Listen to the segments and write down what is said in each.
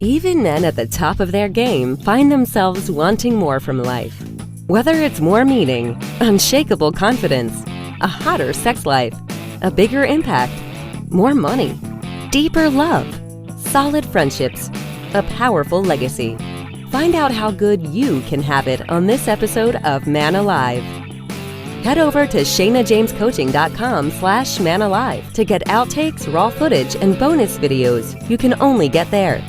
Even men at the top of their game find themselves wanting more from life. Whether it's more meaning, unshakable confidence, a hotter sex life, a bigger impact, more money, deeper love, solid friendships, a powerful legacy. Find out how good you can have it on this episode of Man Alive. Head over to ShaynaJamesCoaching.com/manalive to get outtakes, raw footage, and bonus videos you can only get there.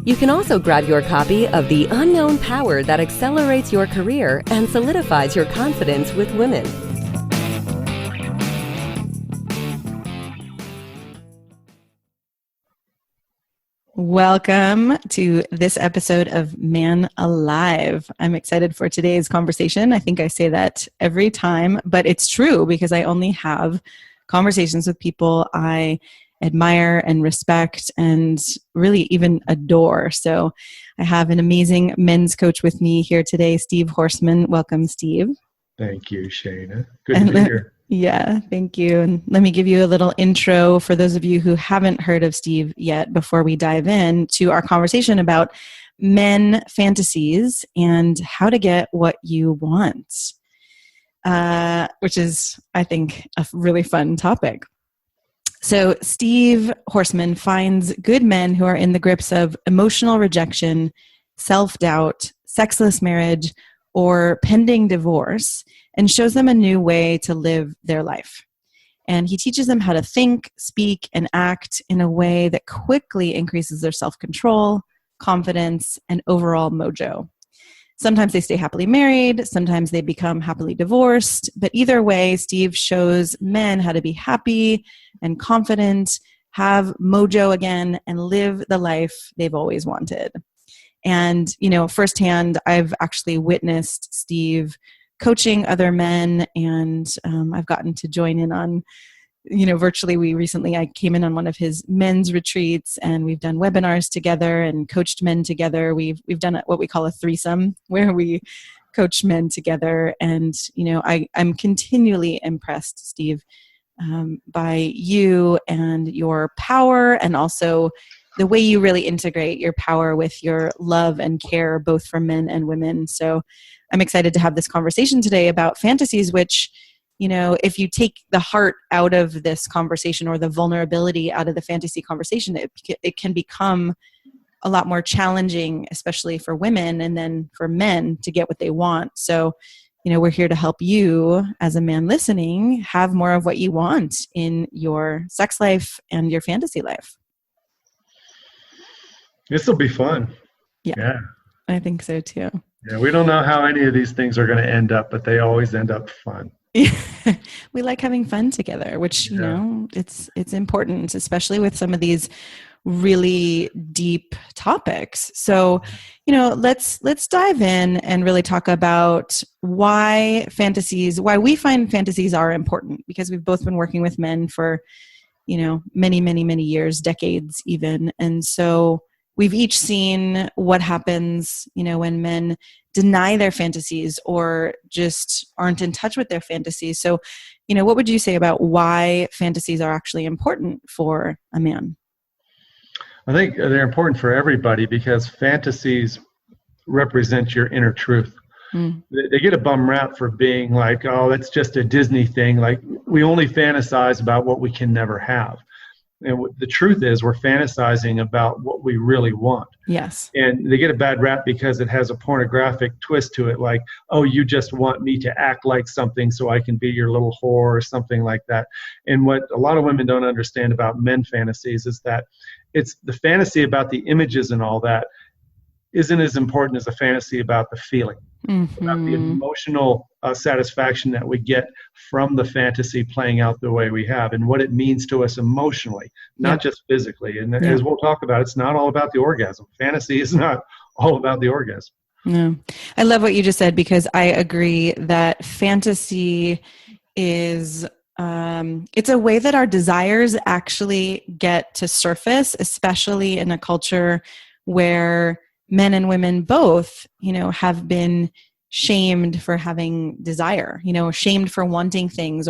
You can also grab your copy of The Unknown Power that accelerates your career and solidifies your confidence with women. Welcome to this episode of Man Alive. I'm excited for today's conversation. I think I say that every time, but it's true because I only have conversations with people I admire and respect and really even adore. So I have an amazing men's coach with me here today, Steve Horseman. Welcome, Steve. Thank you, Shayna. Good to be here. Yeah, thank you. And let me give you a little intro for those of you who haven't heard of Steve yet before we dive in to our conversation about men fantasies and how to get what you want, which is, I think, a really fun topic. So Steve Horseman finds good men who are in the grips of emotional rejection, self-doubt, sexless marriage, or pending divorce, and shows them a new way to live their life. And he teaches them how to think, speak, and act in a way that quickly increases their self-control, confidence, and overall mojo. Sometimes they stay happily married, sometimes they become happily divorced, but either way, Steve shows men how to be happy and confident, have mojo again, and live the life they've always wanted. And, you know, firsthand, I've actually witnessed Steve coaching other men, and I've gotten to join in on, virtually. I came in on one of his men's retreats, and we've done webinars together and coached men together. We've done what we call a threesome, where we coach men together. And, I'm continually impressed, Steve, by you and your power, and also the way you really integrate your power with your love and care, both for men and women. So I'm excited to have this conversation today about fantasies, which, if you take the heart out of this conversation or the vulnerability out of the fantasy conversation, it can become a lot more challenging, especially for women and then for men to get what they want. So, we're here to help you as a man listening have more of what you want in your sex life and your fantasy life. This will be fun. Yeah, I think so too. Yeah, we don't know how any of these things are going to end up, but they always end up fun. We like having fun together, which, it's important, especially with some of these really deep topics. So, let's dive in and really talk about why we find fantasies are important, because we've both been working with men for, many, many, many years, decades even. And so we've each seen what happens, when men deny their fantasies or just aren't in touch with their fantasies. So, what would you say about why fantasies are actually important for a man? I think they're important for everybody because fantasies represent your inner truth. They get a bum rap for being like, oh, that's just a Disney thing. Like, we only fantasize about what we can never have. And the truth is, we're fantasizing about what we really want. Yes. And they get a bad rap because it has a pornographic twist to it, like, oh, you just want me to act like something so I can be your little whore or something like that. And what a lot of women don't understand about men fantasies is that it's the fantasy about the images and all that isn't as important as the fantasy about the feeling, about the emotional satisfaction that we get from the fantasy playing out the way we have and what it means to us emotionally, not just physically. And as we'll talk about, it's not all about the orgasm. Fantasy is not all about the orgasm. No, I love what you just said, because I agree that fantasy is it's a way that our desires actually get to surface, especially in a culture where men and women both, have been shamed for having desire, shamed for wanting things,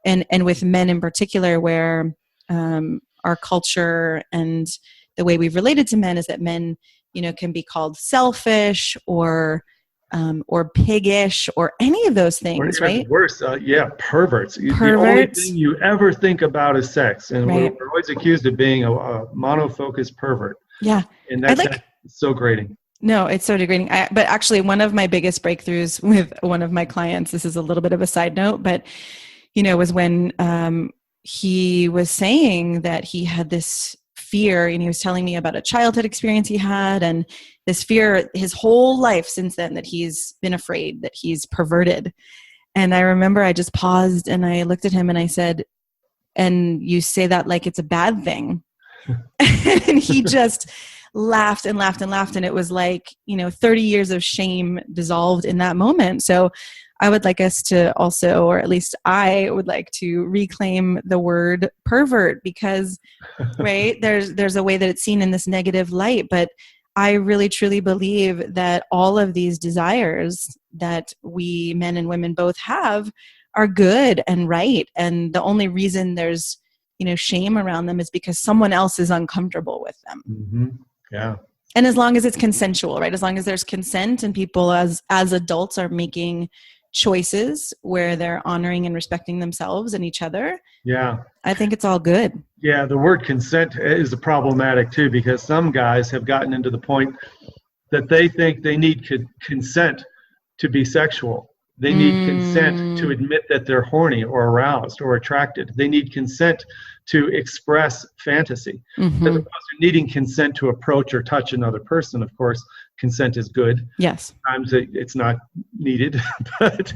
and with men in particular, where our culture and the way we've related to men is that men, can be called selfish or piggish or any of those things, Or right? worse, perverts. The only Perverts. thing you ever think about is sex, and Right. we're always accused of being a monofocused pervert. Yeah. And that's so grating. No, it's so degrading. But actually, one of my biggest breakthroughs with one of my clients, this is a little bit of a side note, but, was when he was saying that he had this fear, and he was telling me about a childhood experience he had, and this fear his whole life since then, that he's been afraid that he's perverted. And I remember I just paused and I looked at him and I said, "And you say that like it's a bad thing?" And he just laughed and laughed and laughed. And it was like, 30 years of shame dissolved in that moment. So I would like us to also, or at least I would like to reclaim the word pervert, because, right, there's a way that it's seen in this negative light. But I really truly believe that all of these desires that we men and women both have are good and right. And the only reason there's shame around them is because someone else is uncomfortable with them. Mm-hmm. Yeah. And as long as it's consensual, right? As long as there's consent and people as adults are making choices where they're honoring and respecting themselves and each other. Yeah. I think it's all good. Yeah. The word consent is problematic too, because some guys have gotten into the point that they think they need consent to be sexual. They need consent to admit that they're horny or aroused or attracted. They need consent to express fantasy. Mm-hmm. As opposed to needing consent to approach or touch another person. Of course, consent is good. Yes. Sometimes it's not needed, but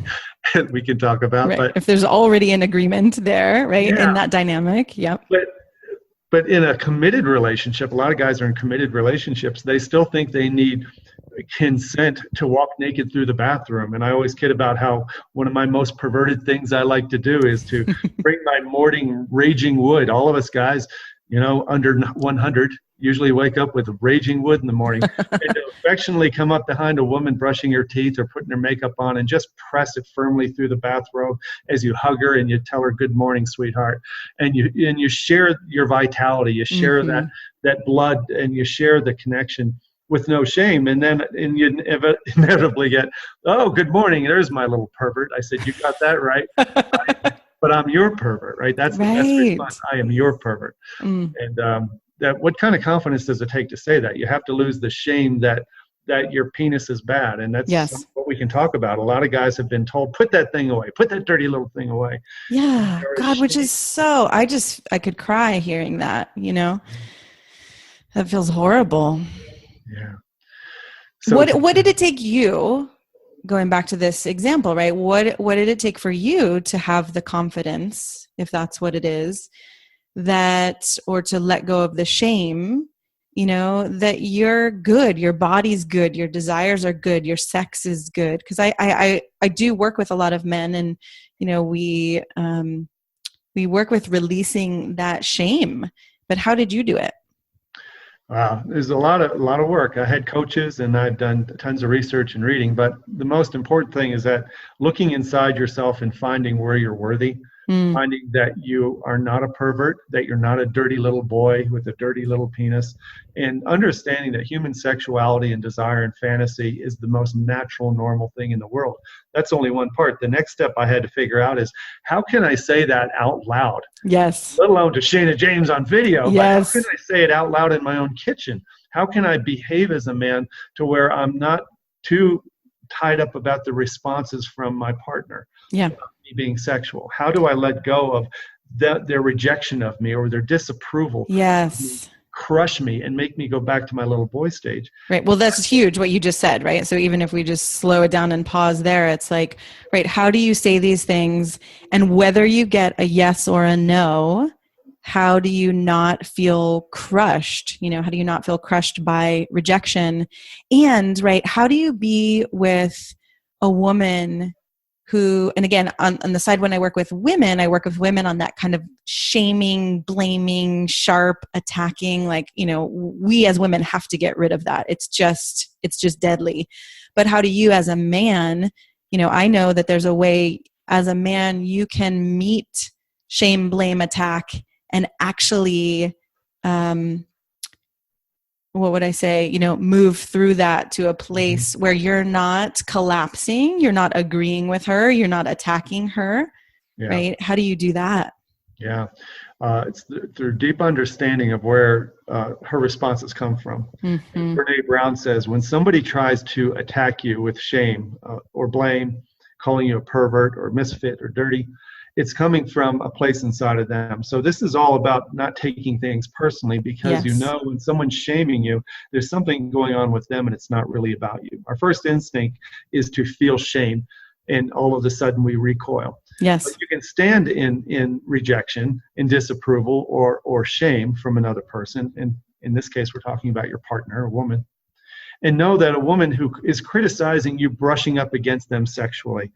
we can talk about. Right. But if there's already an agreement there, right, in that dynamic, yep. But in a committed relationship, a lot of guys are in committed relationships, they still think they need consent to walk naked through the bathroom. And I always kid about how one of my most perverted things I like to do is to bring my morning raging wood. All of us guys, under 100, usually wake up with raging wood in the morning, and to affectionately come up behind a woman brushing her teeth or putting her makeup on and just press it firmly through the bathrobe as you hug her and you tell her, "Good morning, sweetheart." And you share your vitality, you share that blood, and you share the connection with no shame. And you inevitably get, "Oh, good morning, there's my little pervert." I said, "You got that right." But I'm your pervert, right? That's the best response. I am your pervert. And that, what kind of confidence does it take to say that? You have to lose the shame that your penis is bad. And that's what we can talk about. A lot of guys have been told, "Put that thing away, put that dirty little thing away." Yeah. God, which is so, I could cry hearing that, that feels horrible. Yeah. So what did it take you, going back to this example, right? What did it take for you to have the confidence, if that's what it is, or to let go of the shame, that you're good, your body's good, your desires are good, your sex is good? Because I do work with a lot of men, and we work with releasing that shame. But how did you do it? Wow, there's a lot of work. I had coaches and I've done tons of research and reading, but the most important thing is that looking inside yourself and finding where you're worthy, finding that you are not a pervert, that you're not a dirty little boy with a dirty little penis, and understanding that human sexuality and desire and fantasy is the most natural, normal thing in the world. That's only one part. The next step I had to figure out is, how can I say that out loud? Yes. Let alone to Shayna James on video. Yes. But how can I say it out loud in my own kitchen? How can I behave as a man to where I'm not too tied up about the responses from my partner? Yeah. Me being sexual. How do I let go of their rejection of me or their disapproval? Yes. Crush me and make me go back to my little boy stage. Right. Well, that's huge what you just said, right? So even if we just slow it down and pause there, it's like, right, how do you say these things? And whether you get a yes or a no, how do you not feel crushed? How do you not feel crushed by rejection? And, right, how do you be with a woman who, and again, on the side when I work with women on that kind of shaming, blaming, sharp, attacking, we as women have to get rid of that. It's just deadly. But how do you as a man, I know that there's a way as a man you can meet shame, blame, attack, and actually what would I say, move through that to a place where you're not collapsing, you're not agreeing with her, you're not attacking her, right? How do you do that? Yeah. It's through deep understanding of where her responses come from. Mm-hmm. Brene Brown says, when somebody tries to attack you with shame or blame, calling you a pervert or misfit or dirty, it's coming from a place inside of them. So this is all about not taking things personally, because when someone's shaming you, there's something going on with them and it's not really about you. Our first instinct is to feel shame, and all of a sudden we recoil. Yes. But you can stand in rejection, in disapproval, or shame from another person. And in this case, we're talking about your partner, a woman. And know that a woman who is criticizing you, brushing up against them sexually,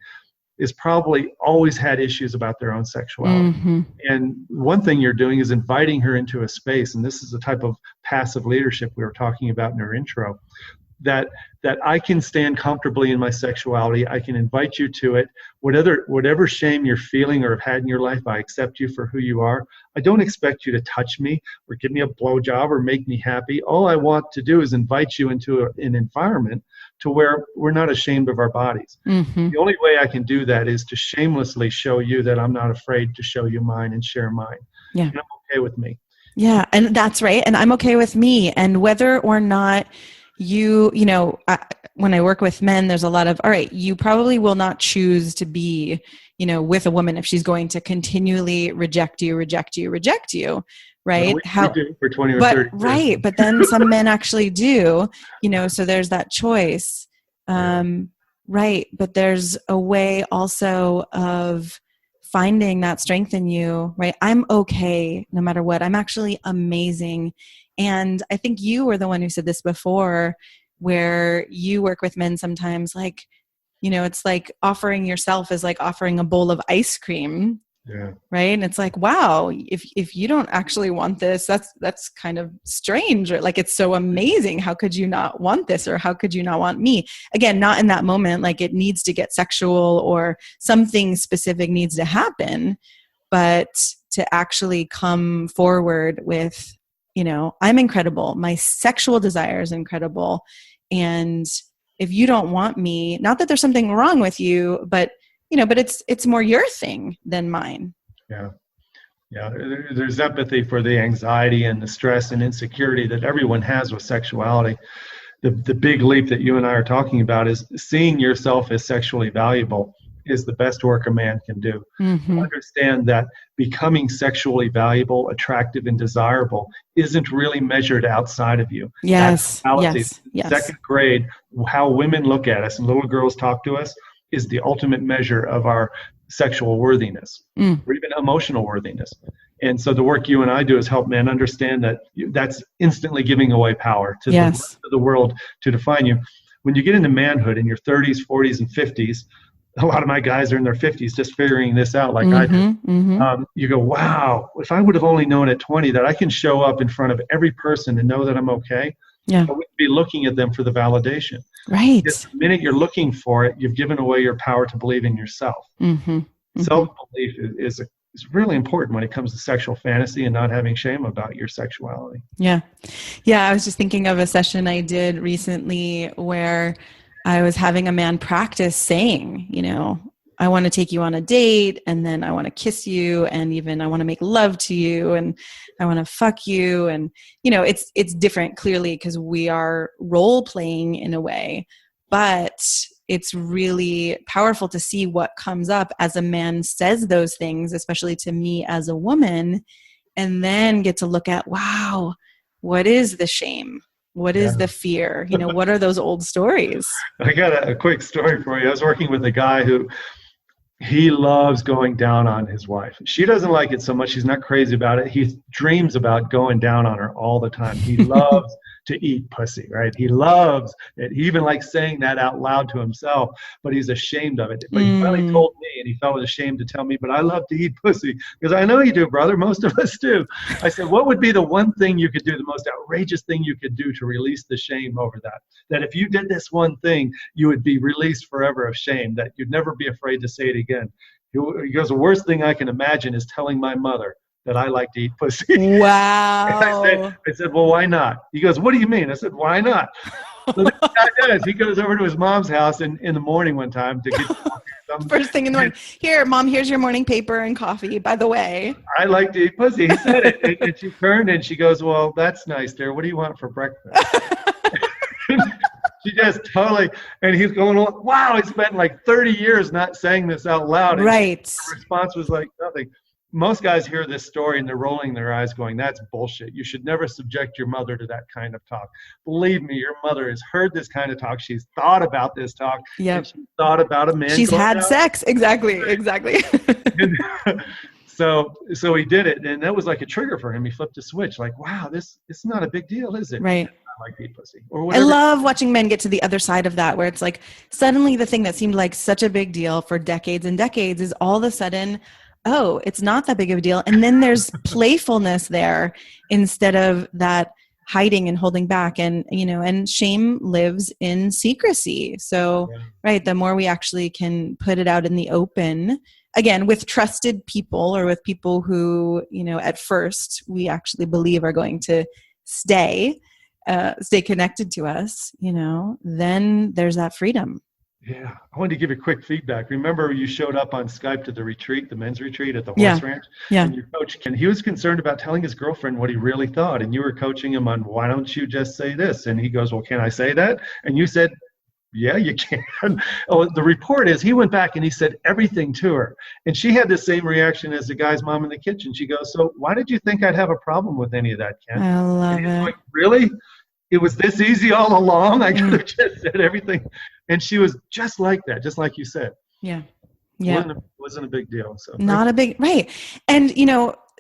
is probably always had issues about their own sexuality. Mm-hmm. And one thing you're doing is inviting her into a space, and this is the type of passive leadership we were talking about in our intro, that I can stand comfortably in my sexuality. I can invite you to it. Whatever shame you're feeling or have had in your life, I accept you for who you are. I don't expect you to touch me or give me a blowjob or make me happy. All I want to do is invite you into an environment to where we're not ashamed of our bodies. Mm-hmm. The only way I can do that is to shamelessly show you that I'm not afraid to show you mine and share mine. Yeah. And I'm okay with me. Yeah. And that's right. And I'm okay with me. And whether or not when I work with men, there's a lot of, all right, you probably will not choose to be, with a woman if she's going to continually reject you, right? We do for 20 or 30 years. Right. But then some men actually do, so there's that choice. Right. But there's a way also of finding that strength in you, right? I'm okay no matter what. I'm actually amazing. And I think you were the one who said this before, where you work with men sometimes, like, it's like offering yourself is like offering a bowl of ice cream. Yeah. Right. And it's like, wow, if you don't actually want this, that's kind of strange. Or like, it's so amazing. How could you not want this? Or how could you not want me? Again, not in that moment, like it needs to get sexual or something specific needs to happen, but to actually come forward with, I'm incredible. My sexual desire is incredible. And if you don't want me, not that there's something wrong with you, but it's more your thing than mine. Yeah. Yeah. There's empathy for the anxiety and the stress and insecurity that everyone has with sexuality. The big leap that you and I are talking about is seeing yourself as sexually valuable is the best work a man can do. Mm-hmm. Understand that becoming sexually valuable, attractive, and desirable isn't really measured outside of you. Yes. Yes. Yes. Second grade, how women look at us and little girls talk to us is the ultimate measure of our sexual worthiness or even emotional worthiness. And so the work you and I do is help men understand that that's instantly giving away power to the world to define you. When you get into manhood in your 30s, 40s, and 50s, a lot of my guys are in their 50s just figuring this out like I did. Mm-hmm. You go, wow, if I would have only known at 20 that I can show up in front of every person and know that I'm okay, I wouldn't be looking at them for the validation. Right. Because the minute you're looking for it, you've given away your power to believe in yourself. Mm-hmm. Mm-hmm. Self-belief is really important when it comes to sexual fantasy and not having shame about your sexuality. Yeah. Yeah. I was just thinking of a session I did recently where I was having a man practice saying, I want to take you on a date, and then I want to kiss you, and even I want to make love to you, and I want to fuck you. And, it's different clearly because we are role playing in a way, but it's really powerful to see what comes up as a man says those things, especially to me as a woman, and then get to look at, wow, what is the shame? What is the fear? What are those old stories? I got a quick story for you. I was working with a guy who he loves going down on his wife. She doesn't like it so much. She's not crazy about it. He dreams about going down on her all the time. He loves to eat pussy, right? He loves it. He even likes saying that out loud to himself, but he's ashamed of it. But he finally told me, and he felt ashamed to tell me, but I love to eat pussy. Because I know you do, brother. Most of us do. I said, what would be the one thing you could do, the most outrageous thing you could do to release the shame over that? That if you did this one thing, you would be released forever of shame, that you'd never be afraid to say it again. He goes, the worst thing I can imagine is telling my mother that I like to eat pussy. Wow. I said, well, why not? He goes, what do you mean? I said, why not? So this guy does. He goes over to his mom's house in the morning one time to get some. First thing in the morning. Here, Mom, here's your morning paper and coffee, by the way. I like to eat pussy. He said it. And she turned and she goes, well, that's nice, dear. What do you want for breakfast? She just totally, and he's going, wow, he spent like 30 years not saying this out loud. And right. Her response was like nothing. Most guys hear this story and they're rolling their eyes going, that's bullshit. You should never subject your mother to that kind of talk. Believe me, your mother has heard this kind of talk. She's thought about this talk. Yep. She's thought about a man. She's had sex. Exactly. So he did it, and that was like a trigger for him. He flipped a switch, like, wow, it's not a big deal, is it? Right. I like to eat pussy. Or whatever. I love watching men get to the other side of that, where it's like suddenly the thing that seemed like such a big deal for decades and decades is all of a sudden, oh, it's not that big of a deal. And then there's playfulness there instead of that hiding and holding back. And, and shame lives in secrecy. So, right, the more we actually can put it out in the open, again, with trusted people or with people who, at first we actually believe are going to stay connected to us, then there's that freedom. Yeah. I wanted to give you quick feedback. Remember you showed up on Skype to the retreat, the men's retreat at the horse ranch? Yeah. And your coach, and he was concerned about telling his girlfriend what he really thought. And you were coaching him on, why don't you just say this? And he goes, well, can I say that? And you said, yeah, you can. Oh, the report is he went back and he said everything to her. And she had the same reaction as the guy's mom in the kitchen. She goes, so why did you think I'd have a problem with any of that, Ken? I love it. Like, really? It was this easy all along? I could have just said everything. And she was just like that, just like you said. Yeah. Yeah. Wasn't a big deal. So not a big, right. And,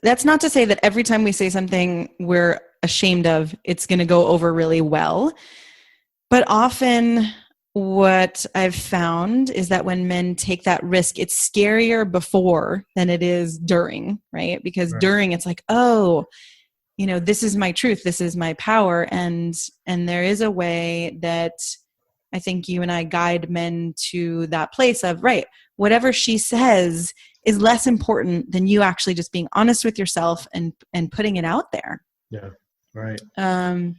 that's not to say that every time we say something we're ashamed of, it's going to go over really well. But often what I've found is that when men take that risk, it's scarier before than it is during, right? Because during it's like, oh, this is my truth. This is my power. And there is a way that I think you and I guide men to that place of, right, whatever she says is less important than you actually just being honest with yourself and putting it out there. Yeah. Right. And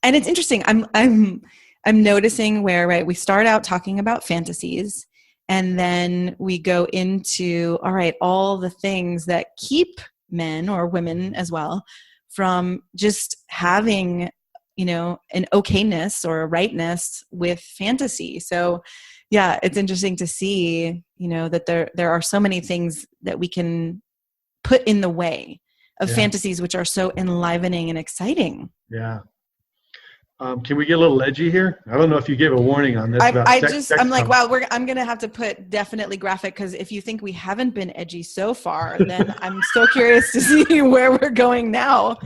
it's interesting. I'm noticing where, right, we start out talking about fantasies and then we go into, all right, all the things that keep men or women as well from just having, an okayness or a rightness with fantasy. So yeah, it's interesting to see, that there are so many things that we can put in the way of fantasies, which are so enlivening and exciting. Yeah. Can we get a little edgy here? I don't know if you gave a warning on this. I'm like, wow, I'm going to have to put definitely graphic, because if you think we haven't been edgy so far, then I'm so curious to see where we're going now.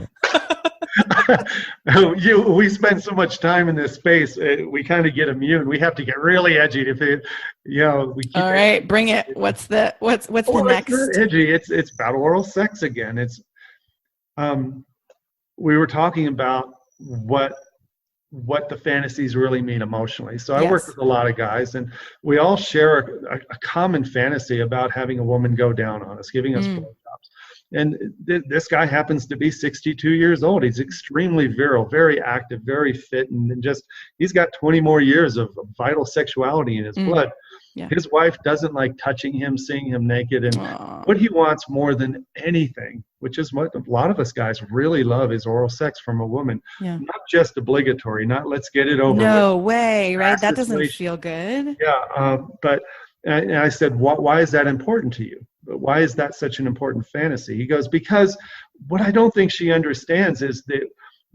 We spend so much time in this space, we kind of get immune. We have to get really edgy to feel, we keep. All right, bring it. What's the next? It's edgy. It's about oral sex again. It's, we were talking about what the fantasies really mean emotionally. So I work with a lot of guys, and we all share a common fantasy about having a woman go down on us, giving us blowjobs. And this guy happens to be 62 years old. He's extremely virile, very active, very fit, and he's got 20 more years of vital sexuality in his blood. Yeah. His wife doesn't like touching him, seeing him naked. And what he wants more than anything, which is what a lot of us guys really love, is oral sex from a woman. Yeah. Not just obligatory, not let's get it over with. No way, right? That doesn't feel good. Yeah, but I said, why is that important to you? Why is that such an important fantasy? He goes, because what I don't think she understands is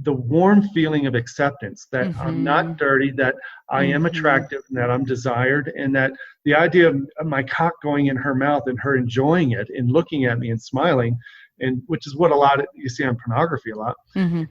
the warm feeling of acceptance that I'm not dirty, that I am attractive, and that I'm desired, and that the idea of my cock going in her mouth and her enjoying it and looking at me and smiling, and which is what you see on pornography a lot. That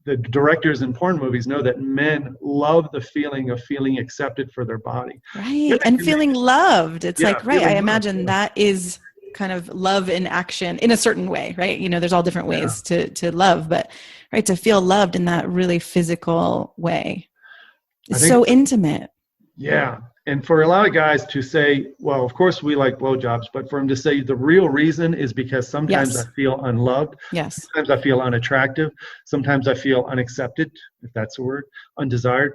the directors in porn movies know that men love the feeling of feeling accepted for their body. Right. And feeling loved. It's like, right. I imagine that is kind of love in action in a certain way, right? There's all different ways to love, but right, to feel loved in that really physical way. It's so intimate. Yeah. And for a lot of guys to say, well, of course we like blowjobs, but for him to say the real reason is because sometimes Yes. I feel unloved, Yes. sometimes I feel unattractive, sometimes I feel unaccepted, if that's a word, undesired.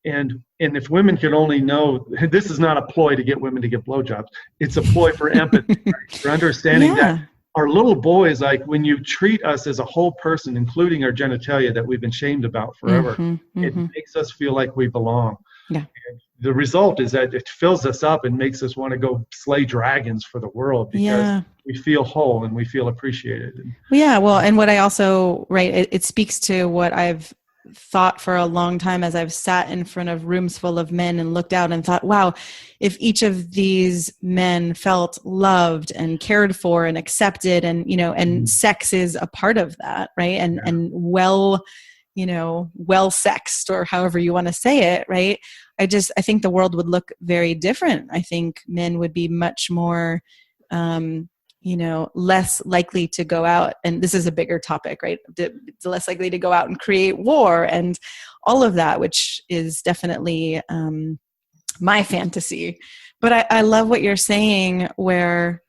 And if women could only know, this is not a ploy to get women to give blowjobs. It's a ploy for empathy, right? For understanding that our little boys, like when you treat us as a whole person, including our genitalia that we've been shamed about forever, it makes us feel like we belong. Yeah. And the result is that it fills us up and makes us want to go slay dragons for the world because we feel whole and we feel appreciated. Yeah. Well, and what I also, right, it speaks to what I've thought for a long time as I've sat in front of rooms full of men and looked out and thought, wow, if each of these men felt loved and cared for and accepted and, you know, and sex is a part of that, right? And well, you know, well sexed or however you want to say it, right? I think the world would look very different. I think men would be much more, you know, less likely to go out, and this is a bigger topic, right? Less likely to go out and create war and all of that, which is definitely my fantasy. But I love what you're saying, where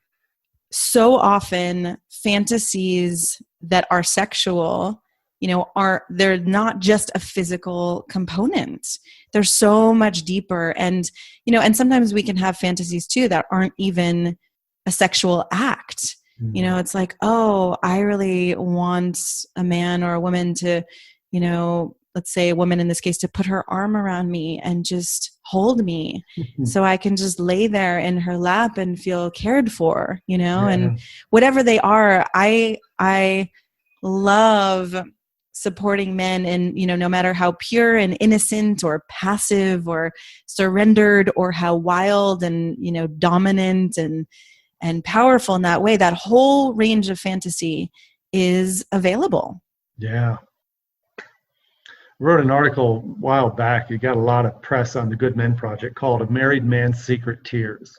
so often fantasies that are sexual, you know, they're not just a physical component. They're so much deeper. And, you know, and sometimes we can have fantasies too that aren't even a sexual act. You know, it's like, oh, I really want a man or a woman to, you know, let's say a woman in this case, to put her arm around me and just hold me so I can just lay there in her lap and feel cared for, you know, and whatever they are, I love supporting men in, you know, no matter how pure and innocent or passive or surrendered or how wild and, you know, dominant and powerful in that way, that whole range of fantasy is available. Yeah. I wrote an article a while back. It got a lot of press on the Good Men Project called A Married Man's Secret Tears.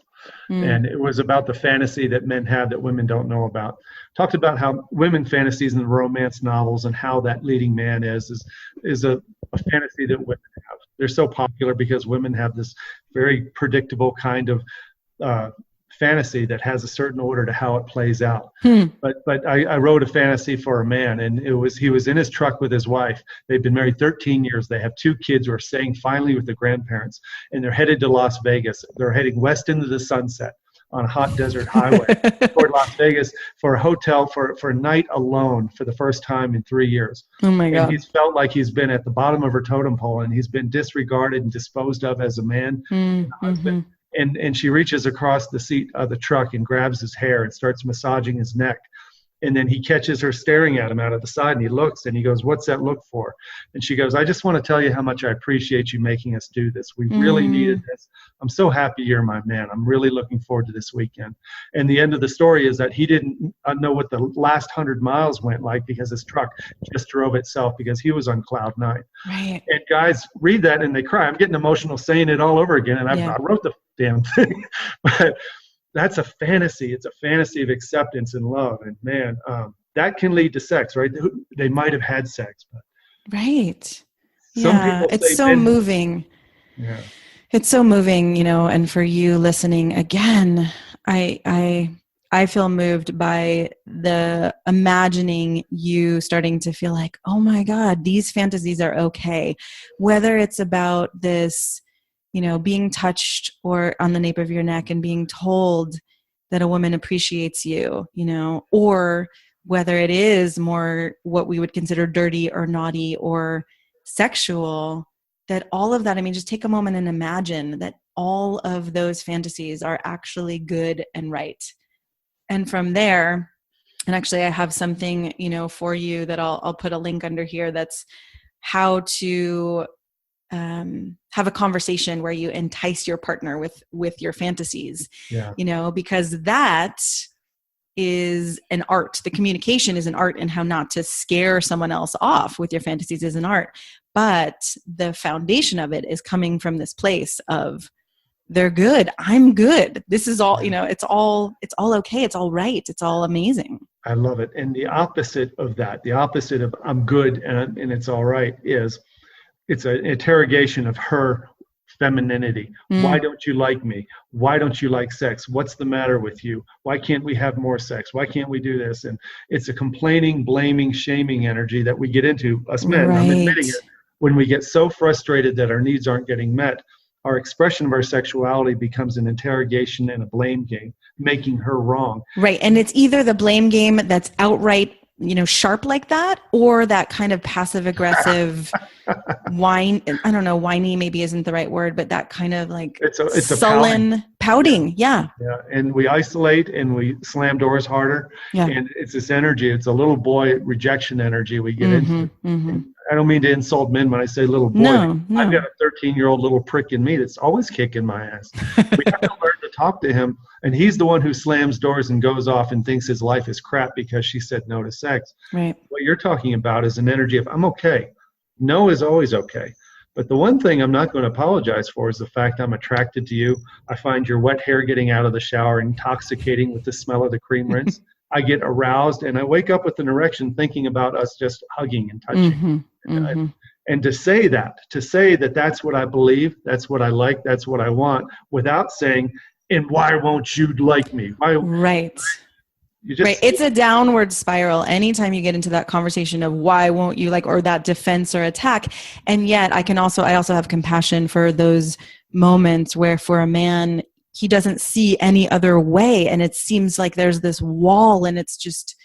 And it was about the fantasy that men have that women don't know about. Talked about how women fantasies in the romance novels and how that leading man is a fantasy that women have. They're so popular because women have this very predictable kind of fantasy that has a certain order to how it plays out. But I wrote a fantasy for a man, and he was in his truck with his wife. They've been married 13 years. They have 2 kids who are staying finally with the grandparents, and they're headed to Las Vegas. They're heading west into the sunset on a hot desert highway toward Las Vegas for a hotel for a night alone for the first time in 3 years. Oh my God. And he's felt like he's been at the bottom of her totem pole, and he's been disregarded and disposed of as a man and a husband. And she reaches across the seat of the truck and grabs his hair and starts massaging his neck. And then he catches her staring at him out of the side, and he looks and he goes, "What's that look for?" And she goes, "I just want to tell you how much I appreciate you making us do this. We really needed this. I'm so happy you're my man. I'm really looking forward to this weekend." And the end of the story is that he didn't know what the last 100 miles went like because his truck just drove itself because he was on cloud 9. Right. And guys read that and they cry. I'm getting emotional saying it all over again. And I wrote the damn thing. But that's a fantasy. It's a fantasy of acceptance and love. And man, that can lead to sex, right? They might have had sex. But right. Some Yeah. people It's so moving. Yeah. It's so moving, you know, and for you listening again, I feel moved by the imagining you starting to feel like, oh my God, these fantasies are okay. Whether it's about this, you know, being touched or on the nape of your neck and being told that a woman appreciates you, you know, or whether it is more what we would consider dirty or naughty or sexual, that all of that, I mean, just take a moment and imagine that all of those fantasies are actually good and right. And from there, and actually I have something, you know, for you that I'll put a link under here. That's how to have a conversation where you entice your partner with your fantasies, you know, because that is an art. The communication is an art, and how not to scare someone else off with your fantasies is an art. But the foundation of it is coming from this place of, they're good. I'm good. This is all, you know, it's all okay. It's all right. It's all amazing. I love it. And the opposite of that, the opposite of I'm good and it's all right, is it's an interrogation of her femininity. Why don't you like me? Why don't you like sex? What's the matter with you? Why can't we have more sex? Why can't we do this? And it's a complaining, blaming, shaming energy that we get into, us men. I'm admitting it. When we get so frustrated that our needs aren't getting met, our expression of our sexuality becomes an interrogation and a blame game, making her wrong. Right. And it's either the blame game that's outright, sharp like that, or that kind of passive aggressive whine. I don't know, whiny maybe isn't the right word, but that kind of like it's a sullen pouting. Yeah. And we isolate and we slam doors harder. Yeah. And it's this energy. It's a little boy rejection energy we get into. I don't mean to insult men when I say little boy. No. I've got a 13-year-old little prick in me that's always kicking my ass. We have to learn to talk to him. And he's the one who slams doors and goes off and thinks his life is crap because she said no to sex. Right. What you're talking about is an energy of, I'm okay. No is always okay. But the one thing I'm not going to apologize for is the fact I'm attracted to you. I find your wet hair getting out of the shower intoxicating with the smell of the cream rinse. I get aroused and I wake up with an erection thinking about us just hugging and touching. And to say that that's what I believe, that's what I like, that's what I want, without saying, and why won't you like me? Why? Right. It's a downward spiral anytime you get into that conversation of why won't you like, or that defense or attack. And yet I also have compassion for those moments where for a man, he doesn't see any other way. And it seems like there's this wall and it's just,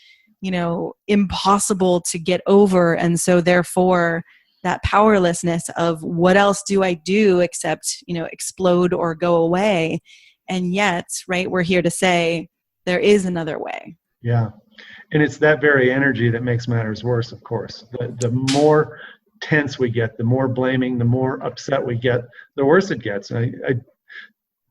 impossible to get over. And so therefore that powerlessness of what else do I do except, explode or go away. And yet, right, we're here to say there is another way. Yeah. And it's that very energy that makes matters worse, of course. The more tense we get, the more blaming, the more upset we get, the worse it gets. I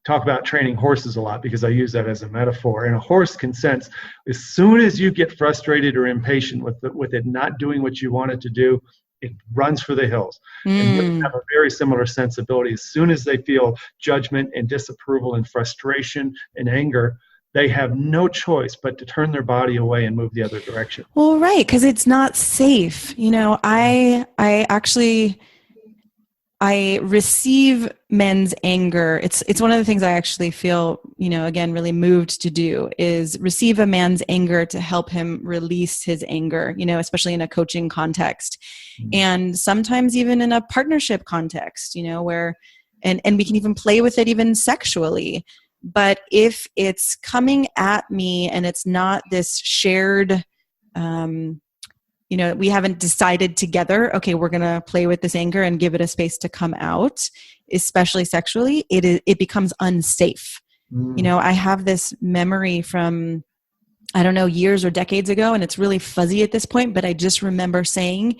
talk about training horses a lot because I use that as a metaphor. And a horse can sense as soon as you get frustrated or impatient with it not doing what you want it to do, it runs for the hills. And women have a very similar sensibility. As soon as they feel judgment and disapproval and frustration and anger, they have no choice but to turn their body away and move the other direction. Well, right, because it's not safe. I receive men's anger. It's one of the things I actually feel, again, really moved to do is receive a man's anger to help him release his anger, especially in a coaching context. And sometimes even in a partnership context, where, and we can even play with it even sexually. But if it's coming at me and it's not this shared, we haven't decided together, okay, we're going to play with this anger and give it a space to come out, especially sexually, it becomes unsafe. I have this memory from, I don't know, years or decades ago, and it's really fuzzy at this point, but I just remember saying,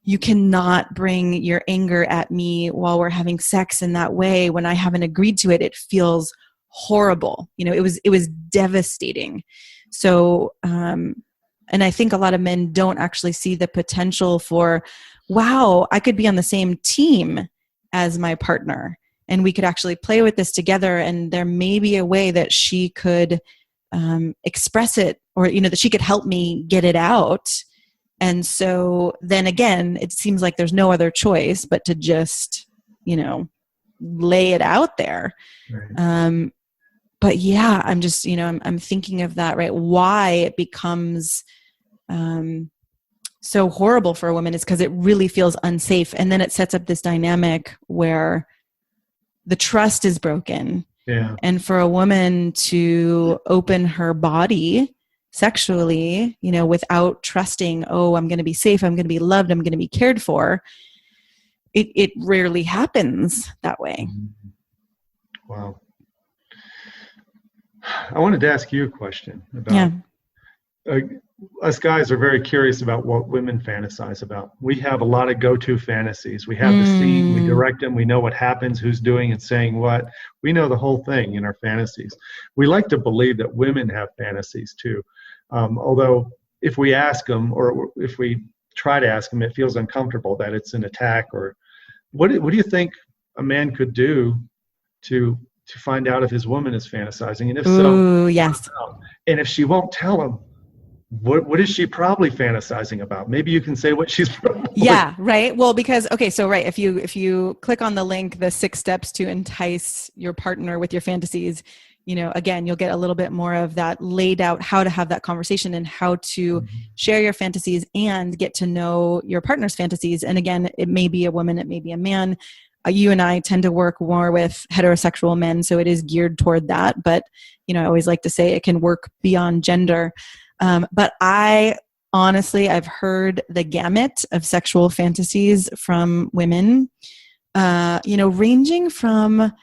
you cannot bring your anger at me while we're having sex in that way. When I haven't agreed to it, it feels horrible. It was devastating. So, and I think a lot of men don't actually see the potential for, wow, I could be on the same team as my partner and we could actually play with this together. And there may be a way that she could express it, or, that she could help me get it out. And so then again, it seems like there's no other choice but to just, lay it out there. Right. But yeah, I'm just, I'm thinking of that, right? Why it becomes so horrible for a woman is because it really feels unsafe. And then it sets up this dynamic where the trust is broken. Yeah. And for a woman to open her body sexually, without trusting, oh, I'm going to be safe, I'm going to be loved, I'm going to be cared for, it rarely happens that way. Wow. I wanted to ask you a question about, us guys are very curious about what women fantasize about. We have a lot of go-to fantasies. We have the scene, we direct them, we know what happens, who's doing and saying what. We know the whole thing in our fantasies. We like to believe that women have fantasies too. Although if we ask them, or if we try to ask them, it feels uncomfortable that it's an attack. Or what do you think a man could do to find out if his woman is fantasizing? And if so, yes. and if she won't tell him, what is she probably fantasizing about? Maybe you can say what she's probably. Yeah, right. Well, because so right, if you click on the link, the 6 steps to entice your partner with your fantasies, again, you'll get a little bit more of that laid out, how to have that conversation and how to share your fantasies and get to know your partner's fantasies. And again, it may be a woman, it may be a man. You and I tend to work more with heterosexual men, so it is geared toward that. But, I always like to say it can work beyond gender. But honestly, I've heard the gamut of sexual fantasies from women, ranging from,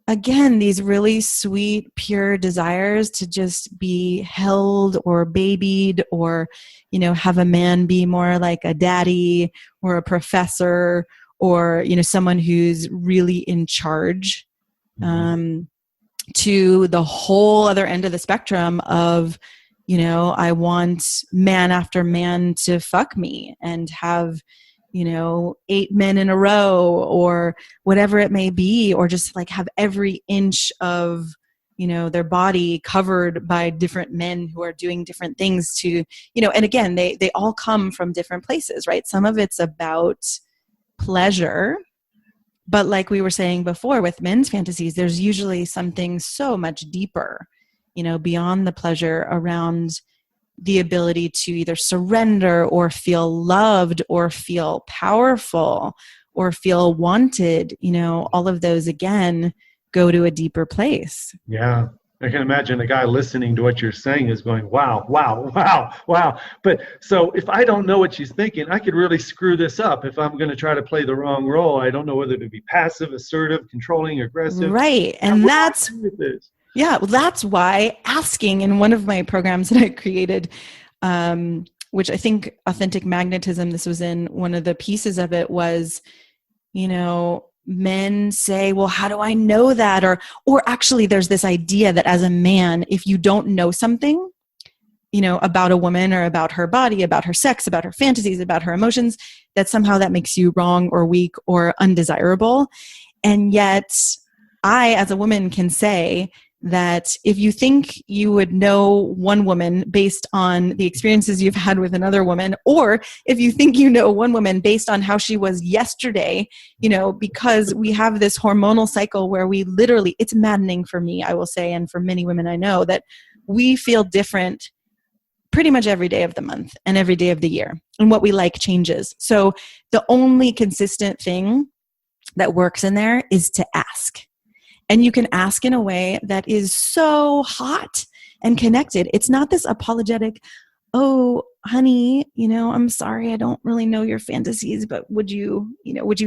again, these really sweet, pure desires to just be held or babied or, have a man be more like a daddy or a professor or, someone who's really in charge, to the whole other end of the spectrum of, I want man after man to fuck me and have, 8 men in a row or whatever it may be, or just like have every inch of, their body covered by different men who are doing different things to, and again, they all come from different places, right? Some of it's about pleasure, but like we were saying before with men's fantasies, there's usually something so much deeper, beyond the pleasure around the ability to either surrender or feel loved or feel powerful or feel wanted. All of those, again, go to a deeper place. Yeah. I can imagine a guy listening to what you're saying is going, wow, wow, wow, wow. But so if I don't know what she's thinking, I could really screw this up if I'm going to try to play the wrong role. I don't know whether to be passive, assertive, controlling, aggressive. Right. And that's why asking in one of my programs that I created, which I think Authentic Magnetism, this was in one of the pieces of it, was, men say, well, how do I know that? Or actually there's this idea that as a man, if you don't know something, about a woman or about her body, about her sex, about her fantasies, about her emotions, that somehow that makes you wrong or weak or undesirable. And yet I, as a woman, can say that if you think you would know one woman based on the experiences you've had with another woman, or if you think you know one woman based on how she was yesterday, because we have this hormonal cycle where we literally, it's maddening for me, I will say, and for many women I know, that we feel different pretty much every day of the month and every day of the year, and what we like changes. So the only consistent thing that works in there is to ask. And you can ask in a way that is so hot and connected. It's not this apologetic, oh, honey, I'm sorry, I don't really know your fantasies, but would you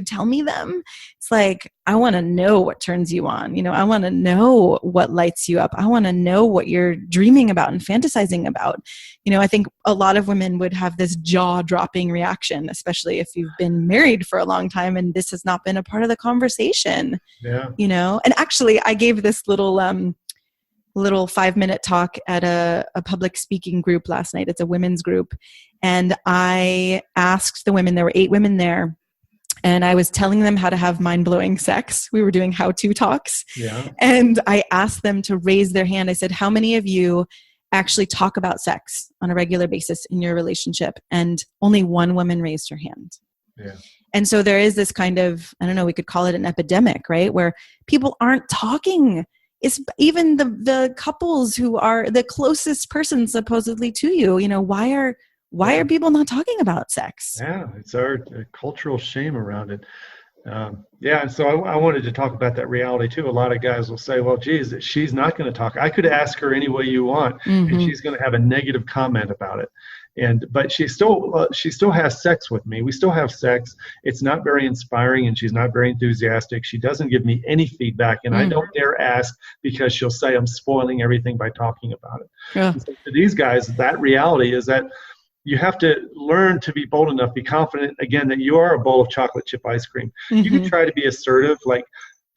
tell me them? It's like, I want to know what turns you on. I want to know what lights you up. I want to know what you're dreaming about and fantasizing about. I think a lot of women would have this jaw-dropping reaction, especially if you've been married for a long time and this has not been a part of the conversation. Yeah. And actually I gave this little 5-minute talk at a public speaking group last night. It's a women's group. And I asked the women, there were 8 women there, and I was telling them how to have mind-blowing sex. We were doing how-to talks. Yeah. And I asked them to raise their hand. I said, how many of you actually talk about sex on a regular basis in your relationship? And only one woman raised her hand. Yeah. And so there is this kind of, I don't know, we could call it an epidemic, right? Where people aren't talking. It's even the couples who are the closest person supposedly to you. Why are people not talking about sex? Yeah, it's our cultural shame around it. So I wanted to talk about that reality too. A lot of guys will say, well, geez, she's not going to talk. I could ask her any way you want, and she's going to have a negative comment about it. But she still has sex with me. We still have sex. It's not very inspiring, and she's not very enthusiastic. She doesn't give me any feedback, and I don't dare ask because she'll say I'm spoiling everything by talking about it. Yeah. So for these guys, that reality is that you have to learn to be bold enough, be confident, again, that you are a bowl of chocolate chip ice cream. You can try to be assertive, like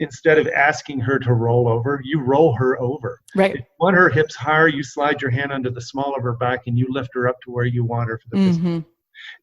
instead of asking her to roll over, you roll her over. Right. If you want her hips higher, you slide your hand under the small of her back and you lift her up to where you want her for the physical.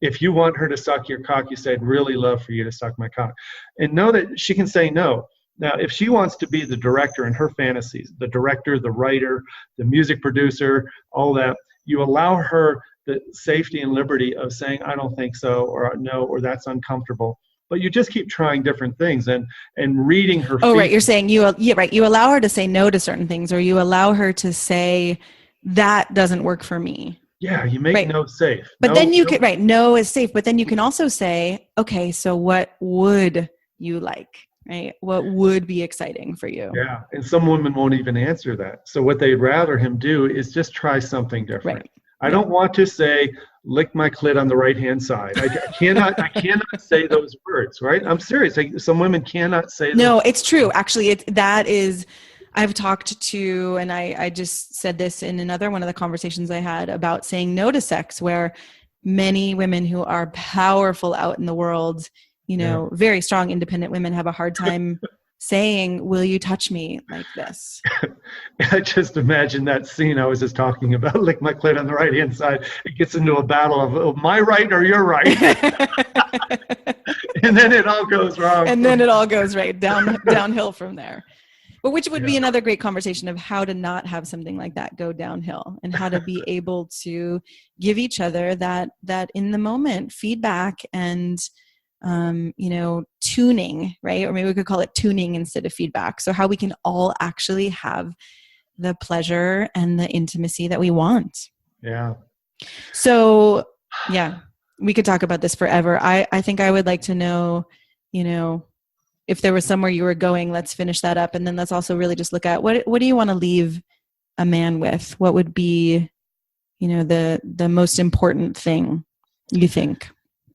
If you want her to suck your cock, you say, I'd really love for you to suck my cock. And know that she can say no. Now, if she wants to be the director in her fantasies, the director, the writer, the music producer, all that, You allow her the safety and liberty of saying, I don't think so, or no, or that's uncomfortable. But you just keep trying different things and reading her. Oh, right. You're saying you allow her to say no to certain things, or you allow her to say that doesn't work for me. Yeah, you make no safe. But then you can, no is safe. But then you can also say, okay, so what would you like? Right? What would be exciting for you? Yeah, and some women won't even answer that. So what they'd rather him do is just try something different. Right. I don't want to say, lick my clit on the right-hand side. I cannot say those words, right? I'm serious. Some women cannot say No, it's true. Actually, I've talked to, and I just said this in another one of the conversations I had about saying no to sex, where many women who are powerful out in the world, very strong, independent women have a hard time saying, will you touch me like this? I just imagine that scene I was just talking about, lick my clit on the right-hand side. It gets into a battle of my right or your right. And then it all goes wrong. And then it all goes right downhill from there. But which would be another great conversation of how to not have something like that go downhill, and how to be able to give each other that in the moment feedback and tuning, right? Or maybe we could call it tuning instead of feedback. So how we can all actually have the pleasure and the intimacy that we want. Yeah. So we could talk about this forever. I think I would like to know, if there was somewhere you were going, let's finish that up. And then let's also really just look at what do you want to leave a man with? What would be, the most important thing you think?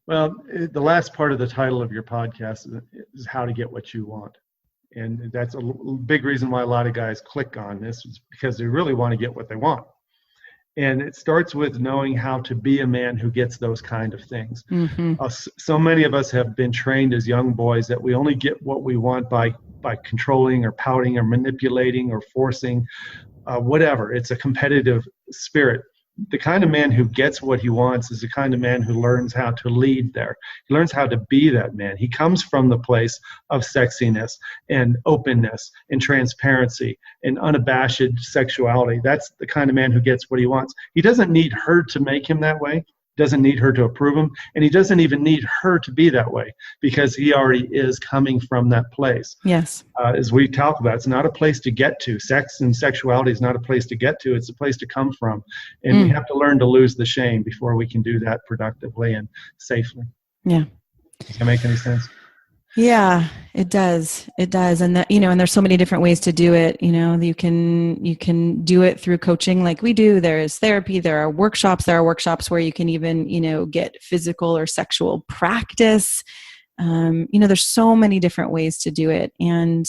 Well, the last part of the title of your podcast is how to get what you want. And that's a big reason why a lot of guys click on this, is because they really want to get what they want. And it starts with knowing how to be a man who gets those kind of things. Mm-hmm. So many of us have been trained as young boys that we only get what we want by controlling or pouting or manipulating or forcing, whatever. It's a competitive spirit. The kind of man who gets what he wants is the kind of man who learns how to lead there. He learns how to be that man. He comes from the place of sexiness and openness and transparency and unabashed sexuality. That's the kind of man who gets what he wants. He doesn't need her to make him that way. Doesn't need her to approve him, and he doesn't even need her to be that way, because he already is coming from that place. Yes. As we talk about, it's not a place to get to. Sex and sexuality is not a place to get to. It's a place to come from, and we have to learn to lose the shame before we can do that productively and safely. Yeah. Does that make any sense? Yeah, it does. It does. And that, and there's so many different ways to do it. You can do it through coaching like we do. There is therapy. There are workshops where you can even, get physical or sexual practice. There's so many different ways to do it. And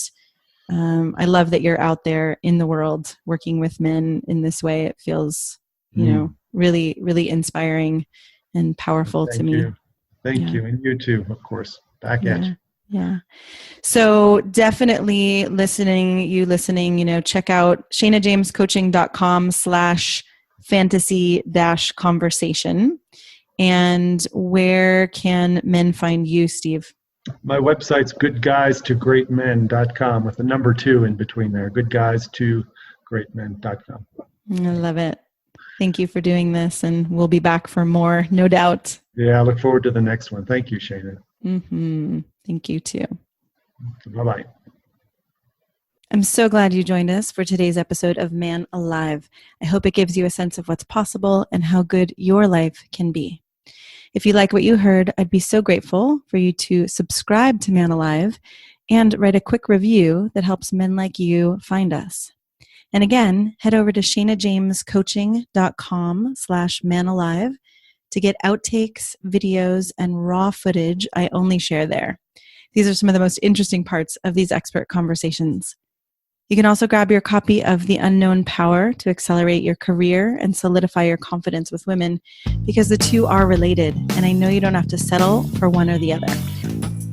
I love that you're out there in the world working with men in this way. It feels, really, really inspiring and powerful to me. Thank you. And you too, of course. Back at you. Yeah. So definitely listening, check out shanajamescoaching.com/fantasy-conversation. And where can men find you, Steve? My website's goodguys2greatmen.com with the number 2 in between there. goodguys2greatmen.com. I love it. Thank you for doing this, and we'll be back for more, no doubt. Yeah, I look forward to the next one. Thank you, Shana. Mm-hmm. Thank you too. Bye-bye. I'm so glad you joined us for today's episode of Man Alive. I hope it gives you a sense of what's possible and how good your life can be. If you like what you heard, I'd be so grateful for you to subscribe to Man Alive and write a quick review that helps men like you find us. And again, head over to shanajamescoaching.com/manalive to get outtakes, videos, and raw footage I only share there. These are some of the most interesting parts of these expert conversations. You can also grab your copy of The Unknown Power to accelerate your career and solidify your confidence with women, because the two are related, and I know you don't have to settle for one or the other.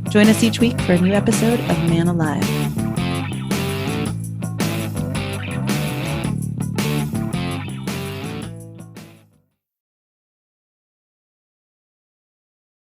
Join us each week for a new episode of Man Alive.